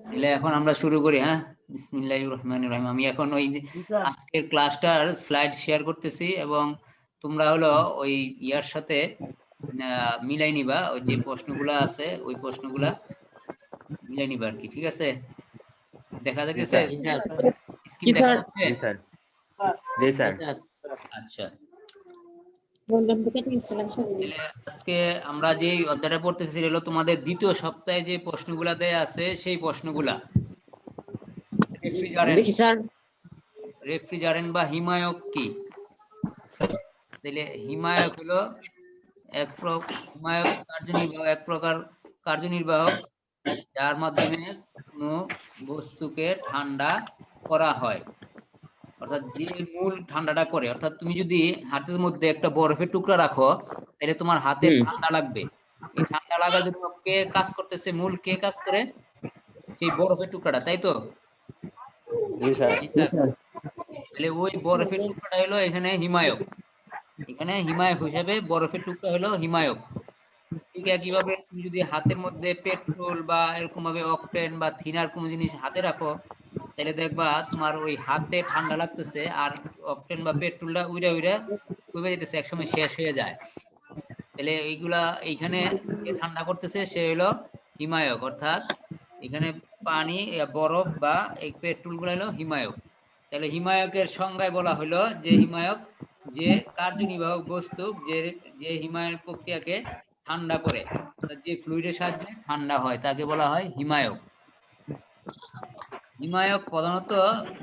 তাহলে এখন আমরা শুরু করি। হ্যাঁ, বিসমিল্লাহির রহমানির রহিম। আমি এখন ওই আজকের ক্লাসটার স্লাইড শেয়ার করতেছি এবং তোমরা হলো ওই ইয়ার সাথে মিলাই নিবা, ওই যে প্রশ্নগুলা আছে ওই প্রশ্নগুলা মিলাই নিবা আর কি। ঠিক আছে, দেখা যাচ্ছে স্ক্রিন দেখা যাচ্ছে? আচ্ছা, আজকে আমরা যে অধ্যায়টা পড়তেছি হলো তোমাদের দ্বিতীয় সপ্তাহে যে প্রশ্নগুলা দেয়া আছে সেই প্রশ্নগুলা। রেফ্রিজারেন্ট বা হিমায়ক কি? তাহলে হিমায়ক হলো এক প্রকার কার্যনির্বাহক যার মাধ্যমে কোনো বস্তুকে ঠান্ডা করা হয়, অর্থাৎ যে মূল ঠান্ডাটা করে। অর্থাৎ তুমি যদি হাতের মধ্যে একটা বরফের টুকরা রাখো তাহলে তোমার হাতে ঠান্ডা লাগবে। এই ঠান্ডা লাগার জন্য কে কাজ করতেছে? মূল কে কাজ করে? সেই বরফের টুকরাটা, তাই তো? তাহলে ওই বরফের টুকরাটা হলো এখানে হিমায়ক। এখানে হিমায়ক হিসেবে বরফের টুকরা হলো হিমায়ক। ঠিক একইভাবে তুমি যদি হাতের মধ্যে পেট্রোল বা এরকম ভাবে অকটেন বা থিনার কোনো জিনিস হাতে রাখো তাহলে দেখবা তোমার ওই হাতে ঠান্ডা লাগতেছে আর অকটেন বা পেট্রোলটা উইরা উইরা কমে যেতেছে, একসময় শেষ হয়ে যায়। তাহলে এইগুলা এইখানে যে ঠান্ডা করতেছে সে হলো হিমায়ক, অর্থাৎ এখানে পানি বরফ বা এই পেট্রোল গুলো হলো হিমায়ক। তাহলে হিমায়কের সংজ্ঞায় বলা হলো যে হিমায়ক যে কার্যনির্বাহক বস্তু যে যে হিমায়ন প্রক্রিয়াকে ঠান্ডা করে, যে ফ্লুইডের সাহায্যে ঠান্ডা হয় তাকে বলা হয় হিমায়ক। হিমায়ক প্রধানত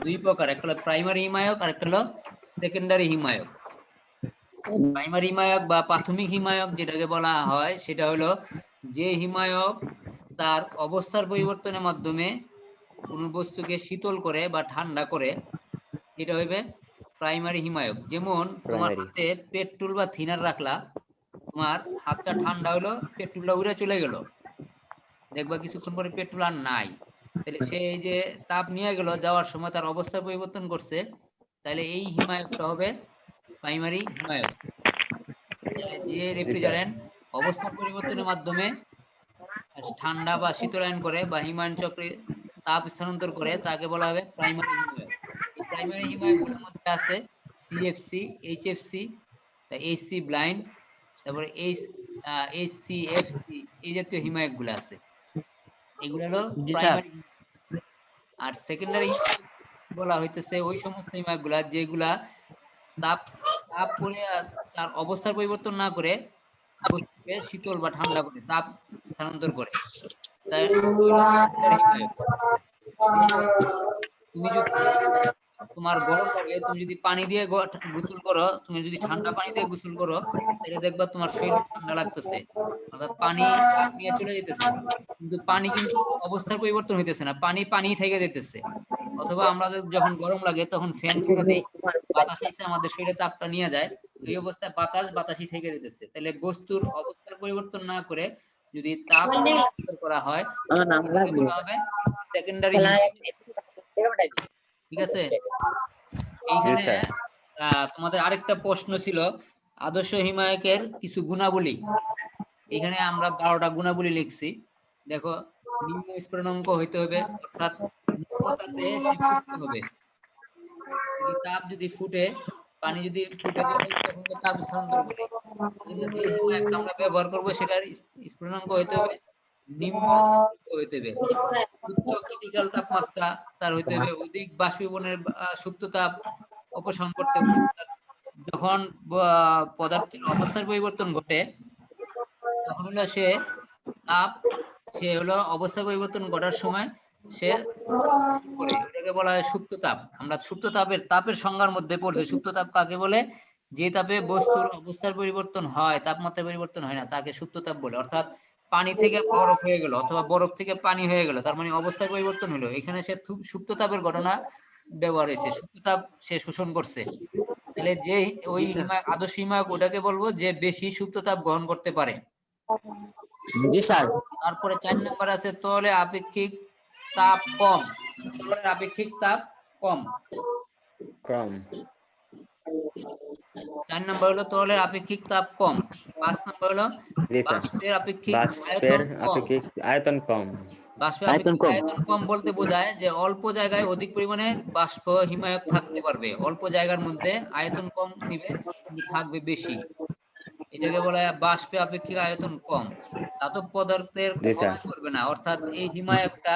দুই প্রকার, একটা হলো প্রাইমারি হিমায়ক আর একটা হলো সেকেন্ডারি হিমায়ক। প্রাইমারি হিমায়ক বা প্রাথমিক হিমায়ক যেটাকে বলা হয় সেটা হলো যে হিমায়ক তার অবস্থার পরিবর্তনের মাধ্যমে কোনো বস্তুকে শীতল করে বা ঠান্ডা করে, এটা হইবে প্রাইমারি হিমায়ক। যেমন তোমার হাতে পেট্রোল বা থিনার রাখলা, তোমার হাতটা ঠান্ডা হলো, পেট্রোলটা উড়ে চলে গেল, দেখবা কিছুক্ষণ পরে পেট্রোল আর নাই। তাহলে সে যে তাপ নিয়ে গেল, যাওয়ার সময় তার অবস্থা পরিবর্তন করছে, তাহলে এই হিমায়কটা হবে প্রাইমারি হিমায়ক। যে রেফ্রিজারেন্ট অবস্থার পরিবর্তনের মাধ্যমে ঠান্ডা বা শীতলায়ন করে বা হিমায়ন চক্রে তাপ স্থানান্তর করে তাকে বলা হবে প্রাইমারি হিমায়ক। এই প্রাইমারি হিমায়কগুলোর মধ্যে আছে সিএফসি, এইচএফসি, এইচসি ব্লাইন্ড, তারপরে এইচসিএফসি, এই জাতীয় হিমায়কগুলো আছে। এগুলো হলো প্রাইমারি। আর সেকেন্ডারি বলা হইতেছে ওই সমস্ত হিমায়কগুলা যেগুলা তাপ তাপ করে তার অবস্থার পরিবর্তন না করে বস্তুকে শীতল বা ঠান্ডা করে তাপ স্থানান্তর করে। তাই হলো সেকেন্ডারি হিমায়ক। তুমি যদি তোমার গরম লাগে, তুমি যদি পানি দিয়ে গোসল করো, তুমি যদি ঠান্ডা পানি দিয়ে গোসল করো তাহলে দেখবা তোমার শরীরে ঠান্ডা লাগতেছে, অর্থাৎ পানি তাপ নিয়ে চলে যেতেছে, কিন্তু পানি কিন্তু অবস্থার পরিবর্তন হইতেছে না, পানি পানি থেকে যেতেছে। অথবা আমাদের যখন গরম লাগে তখন ফ্যান ছেড়ে দিই, বাতাস এসে আমাদের শরীরে তাপটা নিয়ে যায়, এই অবস্থায় বাতাস বাতাসই থেকে যেতেছে। তাহলে বস্তুর অবস্থার পরিবর্তন না করে যদি তাপ পরিবর্তন করা হয় তাকে বলা হবে সেকেন্ডারি হিমায়ক। ঠিক আছে, এইখানে তোমাদের আরেকটা প্রশ্ন ছিল আদর্শ হিমায়কের কিছু গুণাবলী। এখানে আমরা 12টা গুণাবলী লিখছি। দেখো, নিম্ন স্ফুটনাঙ্ক হইতে হবে, অর্থাৎ নিম্নতাপে সে ফুটতে হবে। যদি তাপ যদি ফুটে, পানি যদি ফুটে তখন তাপ স্থানান্তর করে। যে হিমায়কটা আমরা ব্যবহার করব সেটার স্ফুটনাঙ্ক হইতে হবে নিম্ন হইতে হবে। উচ্চ ক্রিটিক্যাল তাপমাত্রা তার হইতে হবে, অধিক বাষ্পীভবনের সুপ্ত তাপ অপসারণ করতে হবে। যখন পদার্থের অবস্থার পরিবর্তন ঘটে তখন হলো সে হলো অবস্থা পরিবর্তন ঘটার সময় সে করে, ওটাকে বলা হয় সুপ্ত তাপ। আমরা সুপ্ত তাপের সংজ্ঞার মধ্যে পড়ছি। সুপ্ত তাপ কাকে বলে? যে তাপে বস্তুর অবস্থার পরিবর্তন হয়, তাপমাত্রা পরিবর্তন হয় না, তাকে সুপ্ত তাপ বলে। অর্থাৎ পানি থেকে বরফ হয়ে গেল অথবা বরফ থেকে পানি হয়ে গেল, তার মানে অবস্থার পরিবর্তন হলো, এখানে সে সুপ্ত তাপের ঘটনা ব্যবহার হয়েছে, সুপ্ত তাপ সে শোষণ করছে। তাহলে যে ওই আদর্শ হিমায়ক ওটাকে বলবো যে বেশি সুপ্ত তাপ গ্রহণ করতে পারে। জি স্যার। তারপরে 4 নাম্বার আছে তরলে আপেক্ষিক তাপ কম। তরলের আপেক্ষিক তাপ কম। 4 নম্বর হলো তরলের আপেক্ষিক তাপ কম। 5 নম্বর হলো জি স্যার। বাষ্পের আপেক্ষিক বাষ্পের আয়তন কম। আপেক্ষিক আয়তন কম। বাষ্পের আয়তন আপেক্ষিক কম। আয়তন কম বলতে বোঝায় যে অল্প জায়গায় অধিক পরিমাণে বাষ্প হিমায়ক থাকতে পারবে, অল্প জায়গার মধ্যে আয়তন কম নিবে কিন্তু থাকবে বেশি। এটাকে বলা হয় বাষ্পে আপেক্ষিক আয়তন কম। ধাতব পদার্থের জি স্যার। ক্ষয় করবে না, অর্থাৎ এই হিমায়কটা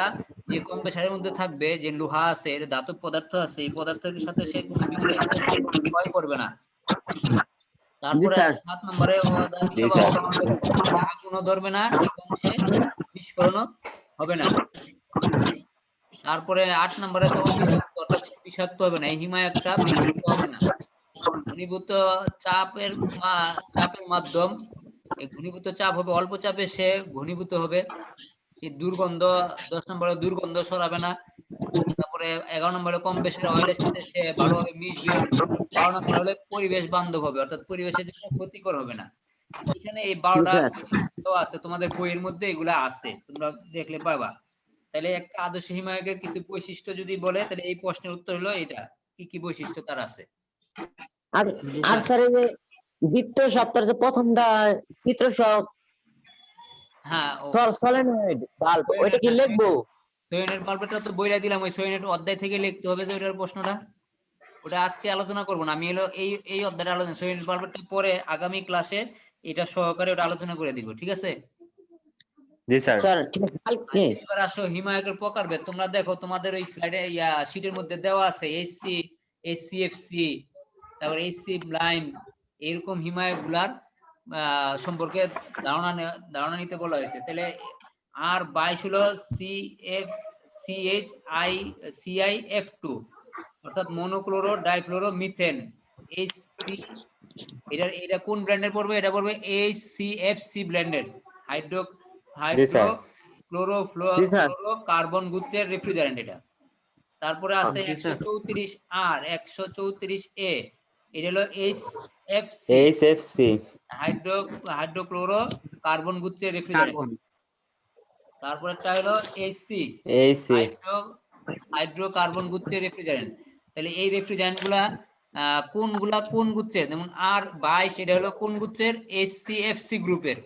যে কম্প্রেসারের মধ্যে থাকবে, যে লোহা আছে, ধাতব পদার্থ আছে, এই পদার্থের সাথে সে কোনো বিক্রিয়া করে ক্ষয় করবে না। জি তারপরে স্যার। 7 নম্বরে অদাহীয় জি বা স্যার। অপারদর্শী, আগুনও ধরবে না এবং সে বিস্ফোরণও হবে না। তারপরে 8 নম্বরে আছে অবিষাক্ত, অর্থাৎ সে বিষাক্ত হবে না, এই হিমায়কটা বিষাক্ত হবে না। ঘনীভূত চাপের চাপের মাধ্যম, এই ঘনীভূত চাপ হবে অল্প চাপে সে ঘনীভূত হবে। এই দুর্গন্ধ, 10 নম্বরে দুর্গন্ধ ছড়াবে না। তারপরে 11 নম্বরে কম বেশি অয়েলের সাথে সে ভালোভাবে মিশবে। 12 নম্বর হলে পরিবেশ বান্ধব হবে, অর্থাৎ পরিবেশের জন্য ক্ষতিকর হবে না। এখানে এই জি 12টা স্যার। বৈশিষ্ট্য আছে, তোমাদের বইয়ের মধ্যে এগুলা আছে, তোমরা দেখলে পাবা। তাহলে একটা আদর্শ হিমায়কের কিছু বৈশিষ্ট্য যদি বলে, তাহলে এই প্রশ্নের উত্তর হলো এটা, কি কি বৈশিষ্ট্য তার আছে। আর আর স্যার এই যে দ্বিতীয় সপ্তাহের যে প্রথমটা চিত্রশক হ্যাঁ, সলিনয়েড বাল্ব, ওইটা কি লিখবো? সৈনের বাল্বটা তো বইলা দিলাম, ওই সৈনের অধ্যায় থেকে লিখতে হবে যে ওটার প্রশ্নটা। ওটা আজকে আলোচনা করবো না, আমি হলো এই অধ্যায়টা আলোচনা, সৈনের বাল্বটা পরে আগামী ক্লাসে এটা সহকারে ওটা আলোচনা করে দিব, ঠিক আছে? জি স্যার। স্যার ঠিক আছে, কালকে। আচ্ছা, এবার আসো হিমায়কের প্রকারভেদ। তোমরা দেখো তোমাদের ওই স্লাইডে শীটের মধ্যে দেওয়া আছে এইচসি, এইচসিএফসি, তারপর এইচসি ব্লাইন্ড, এরকম হিমায়ক গুলার সম্পর্কে ধারণা নিতে বলা হয়েছে। তাহলে আর 22 হলো CH4CIF2, অর্থাৎ মনোক্লোরো ডাইফ্লোরো মিথেন। এইচসি, এটা কোন ব্র্যান্ডের পড়বে? এটা পড়বে HCFC ব্র্যান্ডের হাইড্রো জি স্যার। জি স্যার। ক্লোরো কার্বন গুচ্ছের রেফ্রিজারেন্ট এটা। তারপরে আছে জি স্যার। 134 আর 134 এ, এটা হলো HFC এইচএফসি। হাইড্রোক্লোরো কার্বন গুচ্ছের রেফ্রিজারেন্ট। কার্বন। তারপর একটা হলো HC এইচসি। হাইড্রোকার্বন গুচ্ছের রেফ্রিজারেন্ট। তাহলে এই রেফ্রিজারেন্ট গুলা কোন গুচ্ছের? যেমন R22 এটা হলো কোন গুচ্ছের? HCFC গ্রুপের।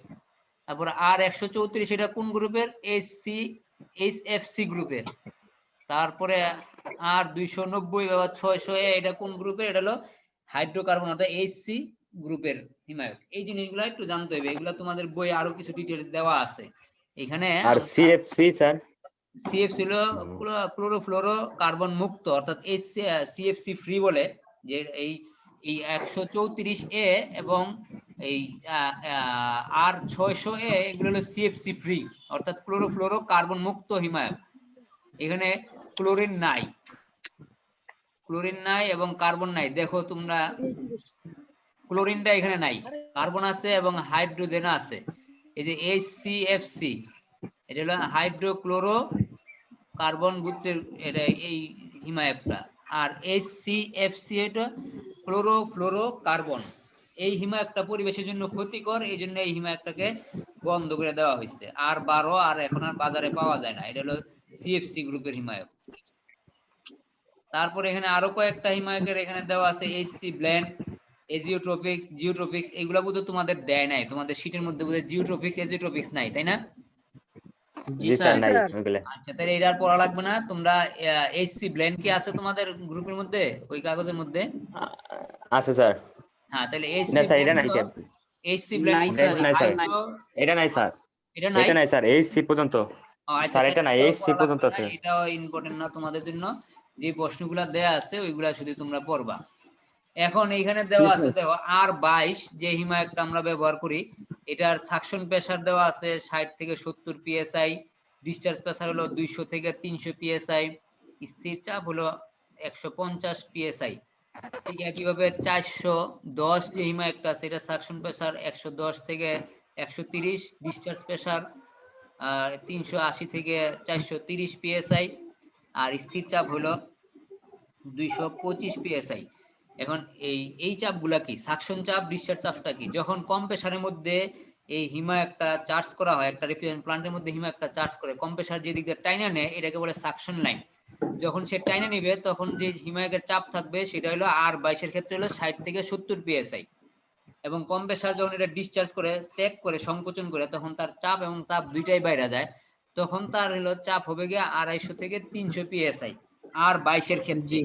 তারপর R134 এটা কোন গ্রুপের? HCFC গ্রুপের। তারপরে R290 বা 600 এটা কোন গ্রুপের? এটা হলো হাইড্রোকার্বন, অর্থাৎ HC গ্রুপের হিমায়ক। এই জিনিসগুলো একটু জানতে হবে, এগুলো তোমাদের বইয়ে আরো কিছু ডিটেইলস দেওয়া আছে। এখানে আর সিএফসি স্যার। সিএফসি হলো ক্লোরোফ্লোরো কার্বন মুক্ত, অর্থাৎ সিএফসি ফ্রি বলে, যে এই 134 এ এবং এই R600 এ এগুলো হলো সিএফসি ফ্রি, অর্থাৎ ক্লোরোফ্লোরো কার্বন মুক্ত হিমায়ক। এখানে ক্লোরিন নাই, এবং কার্বন নাই। দেখো তোমরা, ক্লোরিনটা এখানে নাই, কার্বন আছে এবং হাইড্রোজেন আছে। এই যে HCFC, এটা হলো হাইড্রোক্লোরো কার্বন গুচ্ছের এটা এই হিমায়কটা। আর HCFC এটা ক্লোরোফ্লোরো কার্বন। এই হিমায়কটা পরিবেশের জন্য ক্ষতিকর, এই জন্য এই হিমায়কটাকে বন্ধ করে দেওয়া হয়েছে। R12 আর এখন আর বাজারে পাওয়া যায় না, এটা হলো সিএফসি গ্রুপের হিমায়ক। তারপরে এখানে আরো কয়েকটা হিমায়কের এখানে দেওয়া আছে, HC ব্লেন্ড, জিওট্রপিক্স, এগুলা বোধহয় তোমাদের দেয় নাই, তোমাদের শীটের মধ্যে বোধহয় এজিওট্রপিক্স নাই, তাই না? জি স্যার, নাই ওগুলা। আচ্ছা, তাহলে এটা আর পড়া লাগবে না। তোমরা HC ব্লেন্ড কি আছে তোমাদের গ্রুপের মধ্যে, ওই কাগজের মধ্যে? আছে স্যার। হ্যাঁ, তাহলে না স্যার, এটা নাই স্যার। HC ব্লেন্ড নাই স্যার, নাই স্যার। হাইড্রো, এটা নাই স্যার। এটা নাই। এটা নাই স্যার, এইচসি পর্যন্ত। আচ্ছা, স্যার এটা নাই, এটাও এইচসি পড়া পর্যন্ত লাগবে না, আছে। এটাও ইম্পর্টেন্ট না তোমাদের জন্য। যে প্রশ্নগুলো দেয়া আছে ওইগুলা শুধু তোমরা পড়বা। এখন এইখানে দেওয়া আছে, দেখো R22 যে হিমায়কটা আমরা ব্যবহার করি, এটার সাকশন প্রেসার দেওয়া আছে 60 থেকে 70 psi, ডিসচার্জ প্রেসার হলো 200 থেকে 300 psi, স্থির চাপ হলো 150 psi। ঠিক একইভাবে 410 যে হিমায়কটা আছে, এটা সাকশন প্রেসার 110 থেকে 130, ডিসচার্জ প্রেসার 380 থেকে 430 psi, আর স্থির চাপ হলো 225 psi। এখন এই চাপগুলা কি? সাকশন চাপ, ডিসচার্জ চাপটা কি? যখন কম প্রেসারের মধ্যে এই হিমায়কটা চার্জ করা হয়, একটা রেফ্রিজারেন্ট প্ল্যান্টের মধ্যে হিমায়কটা চার্জ করে, কম প্রেসার যে দিক দিয়ে টাইনা নেয়, এটাকে বলে সাকশন লাইন। যখন সে টাইনে নিবে তখন যে হিমায়কের চাপ থাকবে সেটা হলো R22 এর ক্ষেত্রে হলো 60 থেকে 70 psi, এবং কম্প্রেসর যখন এটা ডিসচার্জ করে ত্যাগ করে সংকোচন করে তখন তার চাপ এবং তাপ দুইটাই বাইরে যায়, তখন তার হলো চাপ হবে গিয়ে 250 থেকে 300 psi R22 এর ক্ষেত্রে। জি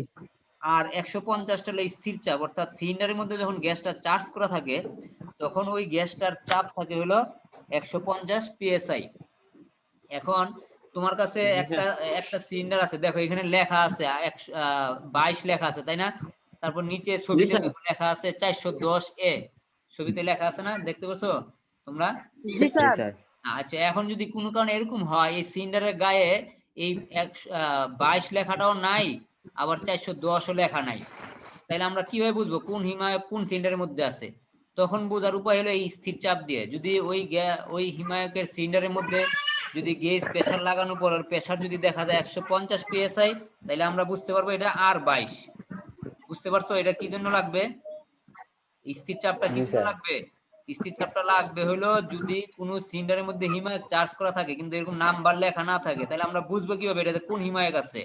আর 150 হলো স্থির চাপ, অর্থাৎ সিলিন্ডারের মধ্যে যখন গ্যাসটা চার্জ করা থাকে তখন ওই গ্যাসটার চাপ থাকে হলো 150 psi। এখন তোমার কাছে জি একটা একটা সিলিন্ডার আছে, দেখো এখানে লেখা আছে 22 লেখা আছে তাই না, তারপর নিচে ছবিতে স্যার। দেখো লেখা আছে 410 এ, ছবিতে লেখা আছে না, দেখতে পাচ্ছো তোমরা? জি জি স্যার। স্যার। আচ্ছা, এখন যদি কোনো কারণে এরকম হয় এই সিলিন্ডারের গায়ে এই 22 লেখাটাও নাই, আবার 410 ও লেখা নাই, তাহলে আমরা কিভাবে বুঝবো কোন হিমায়ক কোন সিলিন্ডারের মধ্যে আছে? তখন বোঝার উপায় হলো এই স্থির চাপ দিয়ে। যদি ওই হিমায়কের সিলিন্ডারের মধ্যে যদি গেজ প্রেসার লাগানোর পর প্রেসার যদি দেখা যায় 150 psi, তাহলে আমরা বুঝতে পারবো এটা R22। বুঝতে পারছো এটা কি জন্য লাগবে? স্থির চাপটা কি জি জন্য স্যার। লাগবে? স্থির চাপটা লাগবে হলো যদি কোনো সিলিন্ডারের মধ্যে হিমায়ক চার্জ করা থাকে কিন্তু এরকম নাম্বার লেখা না থাকে, তাহলে আমরা বুঝবো কিভাবে এটাতে কোন হিমায়ক আছে?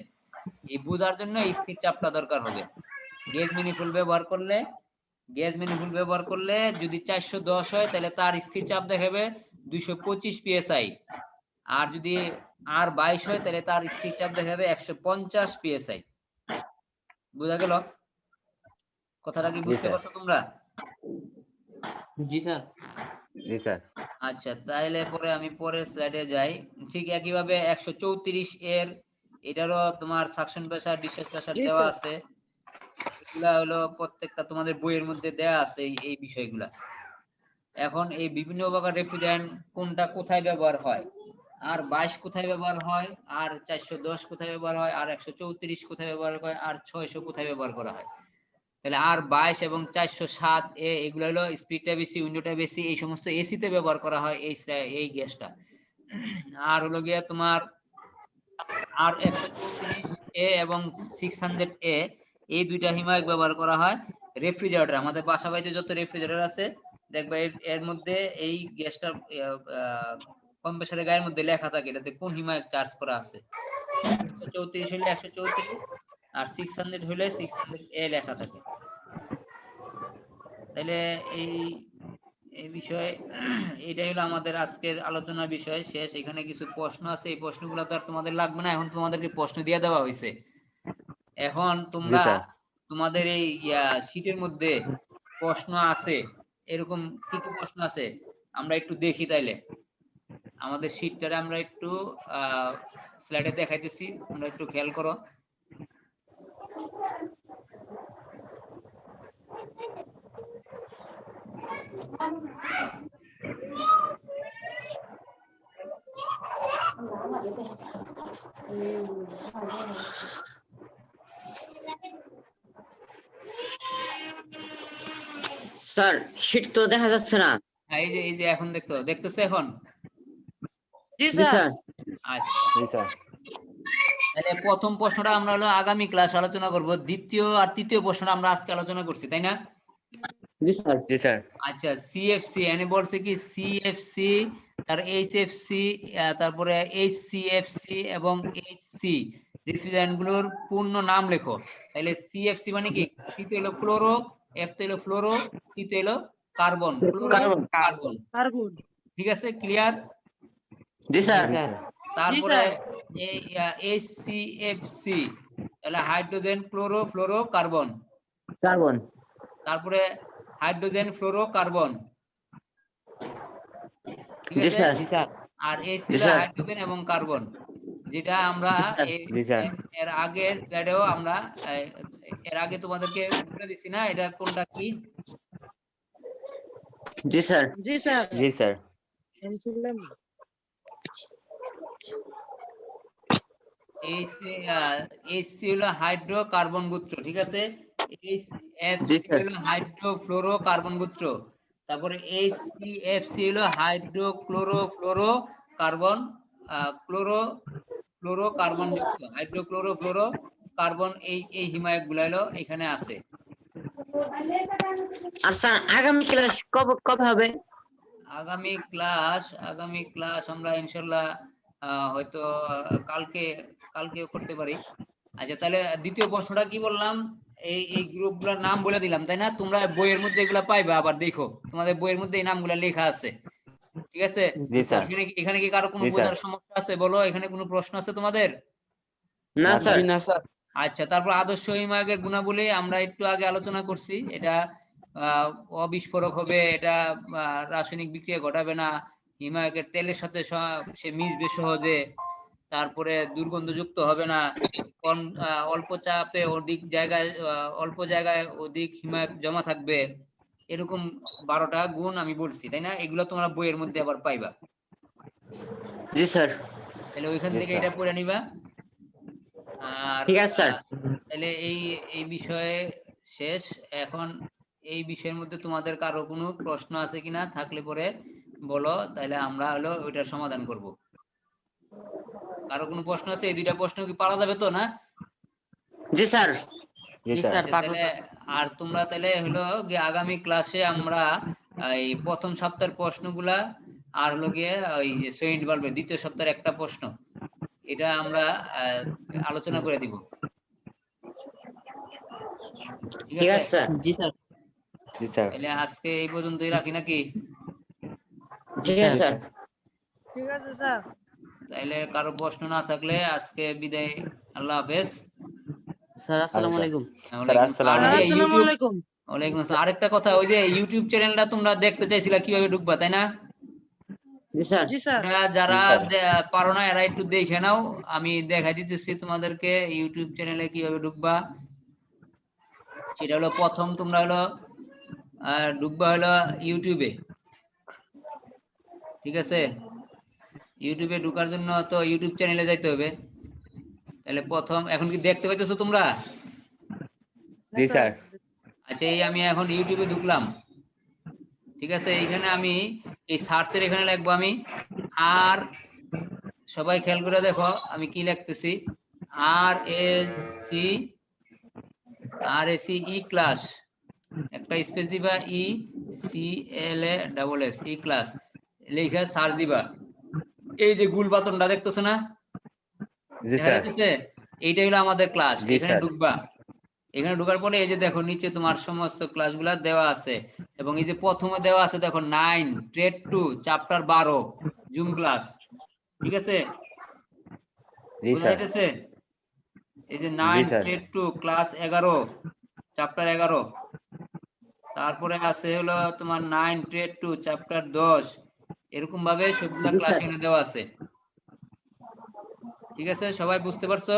এই বোঝার জন্য স্থির চাপটা দরকার হবে। গেজ ম্যানিফোল্ড ব্যবহার করলে যদি 410 হয় তাহলে তার স্থির চাপ দেখাবে 225 psi, আর যদি R22 হয় তাহলে তার স্থির চাপ দেখাবে 150 psi। বোঝা গেল? কথাটা কি জি বুঝতে স্যার। পারছো তোমরা? জি স্যার। জি স্যার। আচ্ছা, তাহলে পরে আমি পরের স্লাইডে যাই। ঠিক একইভাবে 134 এর এটারও তোমার সাকশন প্রেসার ডিসচার্জ প্রেসার জি দেওয়া স্যার। আছে। এগুলা হলো প্রত্যেকটা তোমাদের বইয়ের মধ্যে দেওয়া আছে এই বিষয়গুলা। এখন এই বিভিন্ন প্রকার রেফ্রিজারেন্ট কোনটা কোথায় ব্যবহার হয়, R22 কোথায় ব্যবহার হয়, R410 কোথায় ব্যবহার হয়, R134 কোথায় ব্যবহার হয়, R600 কোথায় ব্যবহার করা হয়? তাহলে R22 এবং 407 এগুলো হলো স্পিডটা বেশি, উইন্ডোটা বেশি, এই সমস্ত এসি তে ব্যবহার করা হয় এই গ্যাসটা। আর হলো গিয়া তোমার R134 এবং 600 এই দুইটা হিমায়ক ব্যবহার করা হয় রেফ্রিজারেটর। আমাদের বাসা বাড়িতে যত রেফ্রিজারেটর আছে দেখবা এর মধ্যে এই গ্যাসটার কম্প্রেসারের গায়ের মধ্যে লেখা থাকে এটাতে কোন হিমায়ক চার্জ করা আছে। 134 হলে 134 আর 600 হলে 600 লেখা থাকে। তাহলে এই এই বিষয়ে এটাই হলো আমাদের আজকের আলোচনার বিষয় শেষ। এখানে কিছু প্রশ্ন আছে, এই প্রশ্নগুলো তো আর তোমাদের লাগবে না, এখন তোমাদেরকে প্রশ্ন দিয়ে দেওয়া হয়েছে। এখন জি তোমরা স্যার। তোমাদের এই শীটের মধ্যে প্রশ্ন আছে, এরকম কি কি প্রশ্ন আছে আমরা একটু দেখি। তাইলে আমাদের শীটটারে আমরা একটু স্লাইডে দেখাইতেছি, তোমরা একটু খেয়াল করো। স্যার শীট তো দেখা যাচ্ছে না। হ্যাঁ, এই যে এখন দেখতেছো এখন? জি জি স্যার। স্যার। আচ্ছা, জি স্যার। তাহলে প্রথম প্রশ্নটা আমরা হলো আগামী ক্লাস আলোচনা করব, দ্বিতীয় আর তৃতীয় প্রশ্নটা আমরা আজকে আলোচনা করছি তাই না? জি স্যার। জি স্যার। আচ্ছা, সিএফসি এনে বলছে কি সিএফসি, তার এইচএফসি, তারপরে এইচসিএফসি এবং এইচসি রেফ্রিজারেন্ট গুলোর পূর্ণ নাম লেখো। তাহলে সিএফসি মানে কি? সি তে হলো ক্লোরো, এফ তে হলো ফ্লোরো, সি তে হলো carbon, chloro carbon. Carbon. Carbon. ঠিক আছে, ক্লিয়ার? জি স্যার। জি স্যার। তারপরে স্যার। এই এইচসিএফসি তাহলে hydrogen chloro fluoro carbon. Carbon. তারপরে হাইড্রোজেন ফ্লোরো কার্বন। ঠিক জি আছে, স্যার। আর এই জি ছিল স্যার। হাইড্রোজেন এবং কার্বন, যেটা আমরা জি স্যার। জি স্যার। এর আগের স্লাইডেও আমরা এর আগে তোমাদেরকে বলে দিছি না এটা কোনটা কি? জি স্যার। জি স্যার। জি স্যার। এইচসি হলো হাইড্রোকার্বন গুচ্ছ, ঠিক আছে। জি এইচএফসি স্যার। হলো হাইড্রোফ্লোরো কার্বন গুচ্ছ। তারপরে এইচসিএফসি হলো hydrochloro fluoro carbon, chloro fluoro carbon যুক্ত হাইড্রোক্লোরো ফ্লোরো কার্বন। এই হিমায়ক গুলা হলো এখানে আছে। আর স্যার আগামী ক্লাস কবে কবে হবে? আগামী ক্লাস আমরা ইনশাল্লাহ হয়তো কালকেও করতে পারি। আচ্ছা তাহলে দ্বিতীয় প্রশ্নটা কি বললাম, এই গ্রুপগুলোর নাম বলে দিলাম তাই না? তোমরা বইয়ের মধ্যে এগুলা পাইবা, আবার দেখো তোমাদের বইয়ের মধ্যে এই নামগুলা লেখা আছে, ঠিক আছে? জি স্যার। এখানে কি কারো কোনো জি, স্যার। বোঝার সমস্যা আছে বলো, এখানে কোনো প্রশ্ন আছে তোমাদের? না না, স্যার। স্যার। আচ্ছা, তারপর আদর্শ হিমায়কের গুণাবলী আমরা একটু আগে আলোচনা করছি। এটা অবিস্ফোরক হবে, এটা রাসায়নিক বিক্রিয়া ঘটাবে না, হিমায়কের তেলের সাথে সে মিশবে সহজে, তারপরে দুর্গন্ধযুক্ত হবে না, অল্প চাপে অল্প জায়গায় অধিক হিমায়ক জমা থাকবে, এরকম 12টা গুণ আমি বলছি তাই না? এগুলো তোমরা বইয়ের মধ্যে আবার পাইবা। জি স্যার। তাহলে ওইখান জি, থেকে স্যার। এটা পড়ে নিবা। আর ঠিক আছে স্যার। তাহলে এই বিষয়ে শেষ। এখন এই বিষয়ের মধ্যে তোমাদের কারো কোনো প্রশ্ন আছে কিনা, থাকলে পরে বলো, তাহলে আমরা হলো ওইটার সমাধান করব। কারো কোনো প্রশ্ন আছে? এই দুইটা প্রশ্ন কি পারা যাবে তো না? জি স্যার। জি, স্যার। আচ্ছা, তাহলে আর তোমরা তাহলে হলো গিয়ে আগামী ক্লাসে আমরা এই প্রথম সপ্তাহের প্রশ্নগুলা আর হলো গিয়ে ওই যে সয়েন্ট বাল্বের দ্বিতীয় সপ্তাহের একটা প্রশ্ন, এটা আমরা আলোচনা করে দিব, ঠিক ঠিক আছে? আছে স্যার। জি স্যার। জি, স্যার। তাহলে আজকে এই পর্যন্তই রাখি নাকি? ঠিক আছে স্যার। ঠিক আছে স্যার। তাহলে কারো প্রশ্ন না থাকলে আজকে বিদায়। আল্লাহ হাফেজ। স্যার আসসালামু আচ্ছা। আলাইকুম। স্যার, ওয়ালাইকুম আসসালাম। আসসালামু আর ওই যে আলাইকুম। আসসালামু ইউটিউব, আলাইকুম। ওয়ালাইকুম আসসালাম। আরেকটা কথা, ওই যে ইউটিউব চ্যানেলটা তোমরা দেখতে চাইছিলা কিভাবে ঢুকবা তাই না? জি স্যার। জি স্যার। এটা যারা জি, স্যার। পারো না এরা একটু দেখে নাও, আমি দেখাই দিতেছি তোমাদেরকে ইউটিউব চ্যানেলে কিভাবে ঢুকবা। সেটা হলো প্রথম তোমরা হলো ঢুকবা হলো ইউটিউবে, ঠিক আছে? ইউটিউবে ঢোকার জন্য তো ইউটিউব চ্যানেলে যাইতে হবে। তাহলে প্রথম, এখন কি দেখতে পাইতেছো তোমরা? জি, স্যার। আচ্ছা, এই আমি এখন ইউটিউবে ঢুকলাম, ঠিক আছে? এইখানে আমি এই সার্চের এখানে লিখবো আমি আর, সবাই খেয়াল করে দেখো আমি কি লিখতেছি, RAC ই ক্লাস, একটা স্পেস দিবা, ECLASS ই ক্লাস লিখে সার্চ দিবা। এই যে গুল বাটনটা দেখতেছো না, জি, দেখা স্যার। যাচ্ছে? এইটাই হলো আমাদের ক্লাস। জি, এখানে স্যার। ঢুকবা, এখানে ঢোকার পরে এই যে দেখো নিচে তোমার সমস্ত ক্লাসগুলা দেওয়া আছে, এবং এই যে প্রথমে দেওয়া আছে দেখো 9 ট্রেড 2 চ্যাপ্টার 12 জুম ক্লাস, ঠিক আছে? জি, বোঝা স্যার। যাইতেছে? এই যে জি, 9 স্যার। ট্রেড 2 ক্লাস 11 চ্যাপ্টার 11, তারপরে আছে হলো তোমার 9 ট্রেড 2 চ্যাপ্টার 10, এরকম ভাবে সবগুলা জি ক্লাস স্যার। এখানে দেওয়া আছে, ঠিক আছে? সবাই বুঝতে পারছো?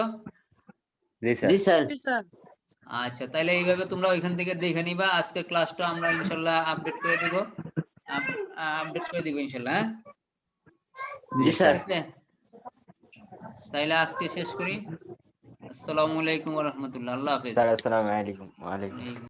জি, স্যার। জি স্যার। জি স্যার। আচ্ছা, তাহলে এইভাবে তোমরা ওইখান থেকে দেখে নিবা। আজকে ক্লাসটা আমরা ইনশাল্লাহ আপডেট করে দিব, আপডেট করে দিব ইনশাল্লাহ, হ্যাঁ? জি জি, স্যার। স্যার। ঠিক আছে, তাইলে আজকে শেষ করি। আসসালামু আলাইকুম ওয়া রাহমাতুল্লাহ। আল্লাহ হাফেজ। স্যার, আসসালামু আলাইকুম। ওয়ালাইকুম এই আসসালাম।